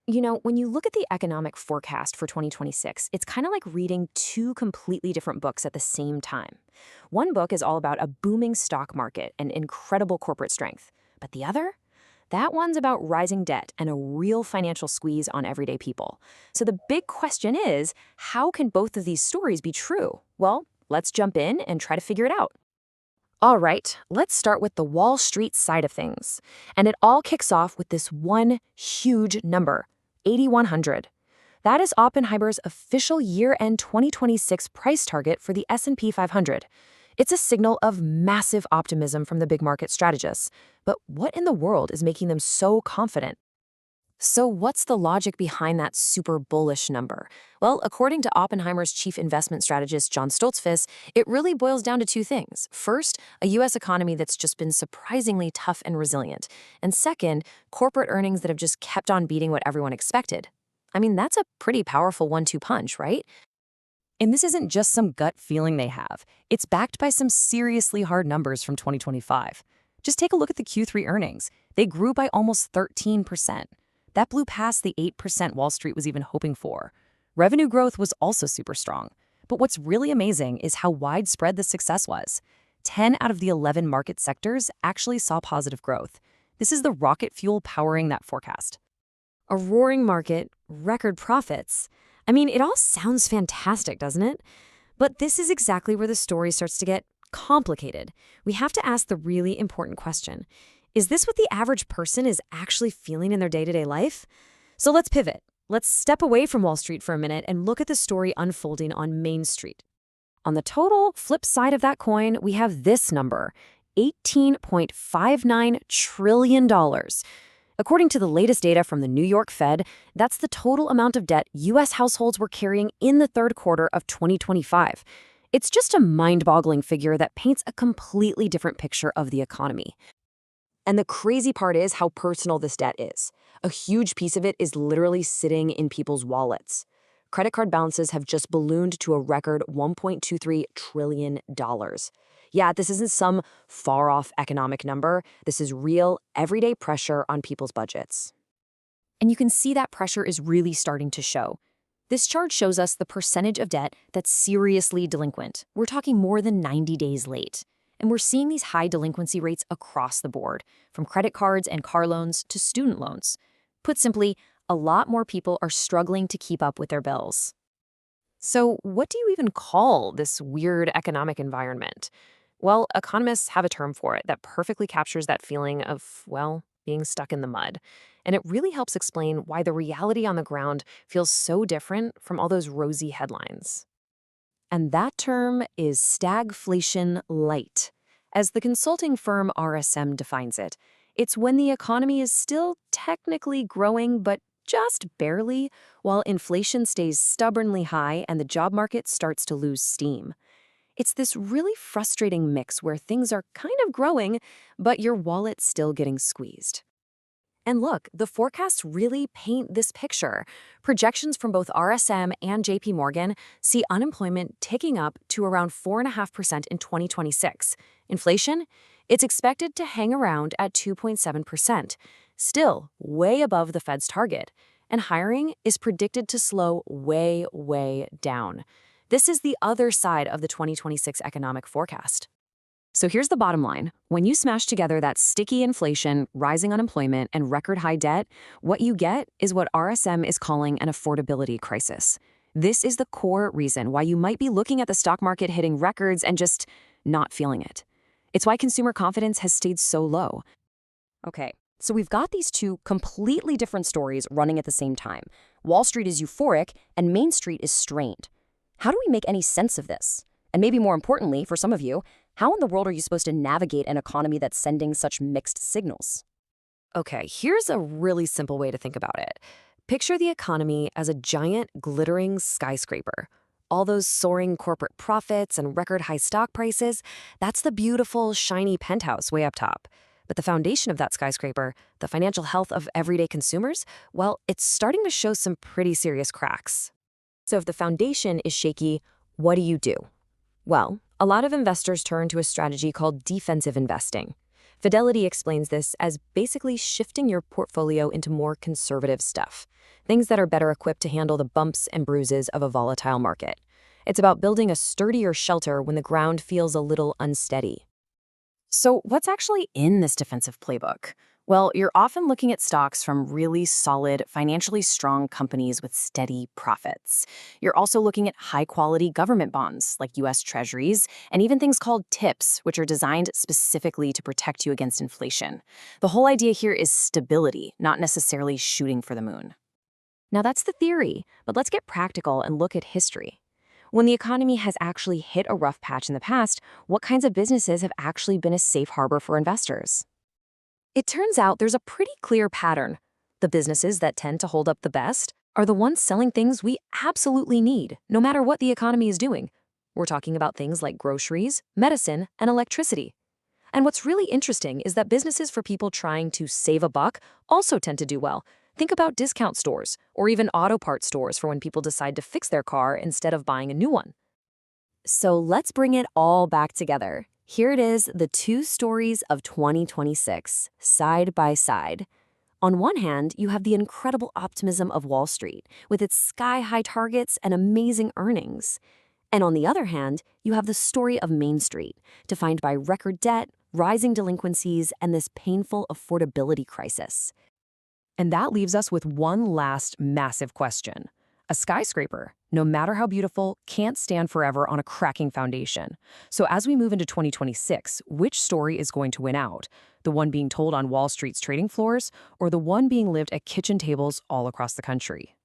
When you look at the economic forecast for 2026, it's kind of like reading two completely different books at the same time. One book is all about a booming stock market and incredible corporate strength, but the other? That one's about rising debt and a real financial squeeze on everyday people. So the big question is, how can both of these stories be true? Well, let's jump in and try to figure it out. All right, let's start with the Wall Street side of things. And it all kicks off with this one huge number, 8,100. That is Oppenheimer's official year-end 2026 price target for the S&P 500. It's a signal of massive optimism from the big market strategists. But what in the world is making them so confident? So what's the logic behind that super bullish number? Well, according to Oppenheimer's chief investment strategist, John Stoltzfus, it really boils down to two things. First, a U.S. economy that's just been surprisingly tough and resilient. And second, corporate earnings that have just kept on beating what everyone expected. I mean, that's a pretty powerful 1-2 punch, right? And this isn't just some gut feeling they have. It's backed by some seriously hard numbers from 2025. Just take a look at the Q3 earnings. They grew by almost 13%. That blew past the 8% Wall Street was even hoping for. Revenue growth was also super strong. But what's really amazing is how widespread the success was. 10 out of the 11 market sectors actually saw positive growth. This is the rocket fuel powering that forecast. A roaring market, record profits. I mean, it all sounds fantastic, doesn't it? But this is exactly where the story starts to get complicated. We have to ask the really important question. Is this what the average person is actually feeling in their day-to-day life? So let's pivot. Let's step away from Wall Street for a minute and look at the story unfolding on Main Street. On the total flip side of that coin, we have this number, $18.59 trillion. According to the latest data from the New York Fed, that's the total amount of debt U.S. households were carrying in the third quarter of 2025. It's just a mind-boggling figure that paints a completely different picture of the economy. And the crazy part is how personal this debt is. A huge piece of it is literally sitting in people's wallets. Credit card balances have just ballooned to a record $1.23 trillion. Yeah, this isn't some far-off economic number. This is real, everyday pressure on people's budgets. And you can see that pressure is really starting to show. This chart shows us the percentage of debt that's seriously delinquent. We're talking more than 90 days late. And we're seeing these high delinquency rates across the board, from credit cards and car loans to student loans. Put simply, a lot more people are struggling to keep up with their bills. So what do you even call this weird economic environment? Well, economists have a term for it that perfectly captures that feeling of, well, being stuck in the mud. And it really helps explain why the reality on the ground feels so different from all those rosy headlines. And that term is stagflation light. As the consulting firm RSM defines it, it's when the economy is still technically growing, but just barely, while inflation stays stubbornly high and the job market starts to lose steam. It's this really frustrating mix where things are kind of growing, but your wallet's still getting squeezed. And look, the forecasts really paint this picture. Projections from both RSM and JP Morgan see unemployment ticking up to around 4.5% in 2026. Inflation? It's expected to hang around at 2.7%, still way above the Fed's target. And hiring is predicted to slow way, way down. This is the other side of the 2026 economic forecast. So here's the bottom line. When you smash together that sticky inflation, rising unemployment, and record high debt, what you get is what RSM is calling an affordability crisis. This is the core reason why you might be looking at the stock market hitting records and just not feeling it. It's why consumer confidence has stayed so low. Okay, so we've got these two completely different stories running at the same time. Wall Street is euphoric and Main Street is strained. How do we make any sense of this? And maybe more importantly, for some of you, how in the world are you supposed to navigate an economy that's sending such mixed signals? Okay, here's a really simple way to think about it. Picture the economy as a giant, glittering skyscraper. All those soaring corporate profits and record-high stock prices, that's the beautiful, shiny penthouse way up top. But the foundation of that skyscraper, the financial health of everyday consumers, well, it's starting to show some pretty serious cracks. So if the foundation is shaky, what do? Well, a lot of investors turn to a strategy called defensive investing. Fidelity explains this as basically shifting your portfolio into more conservative stuff, things that are better equipped to handle the bumps and bruises of a volatile market. It's about building a sturdier shelter when the ground feels a little unsteady. So, what's actually in this defensive playbook? Well, you're often looking at stocks from really solid, financially strong companies with steady profits. You're also looking at high-quality government bonds, like U.S. Treasuries, and even things called TIPS, which are designed specifically to protect you against inflation. The whole idea here is stability, not necessarily shooting for the moon. Now, that's the theory, but let's get practical and look at history. When the economy has actually hit a rough patch in the past, what kinds of businesses have actually been a safe harbor for investors? It turns out there's a pretty clear pattern. The businesses that tend to hold up the best are the ones selling things we absolutely need, no matter what the economy is doing. We're talking about things like groceries, medicine, and electricity. And what's really interesting is that businesses for people trying to save a buck also tend to do well. Think about discount stores or even auto parts stores for when people decide to fix their car instead of buying a new one. So let's bring it all back together. Here it is, the two stories of 2026, side by side. On one hand, you have the incredible optimism of Wall Street, with its sky-high targets and amazing earnings. And on the other hand, you have the story of Main Street, defined by record debt, rising delinquencies, and this painful affordability crisis. And that leaves us with one last massive question. A skyscraper, no matter how beautiful, can't stand forever on a cracking foundation. So as we move into 2026, which story is going to win out? The one being told on Wall Street's trading floors, or the one being lived at kitchen tables all across the country?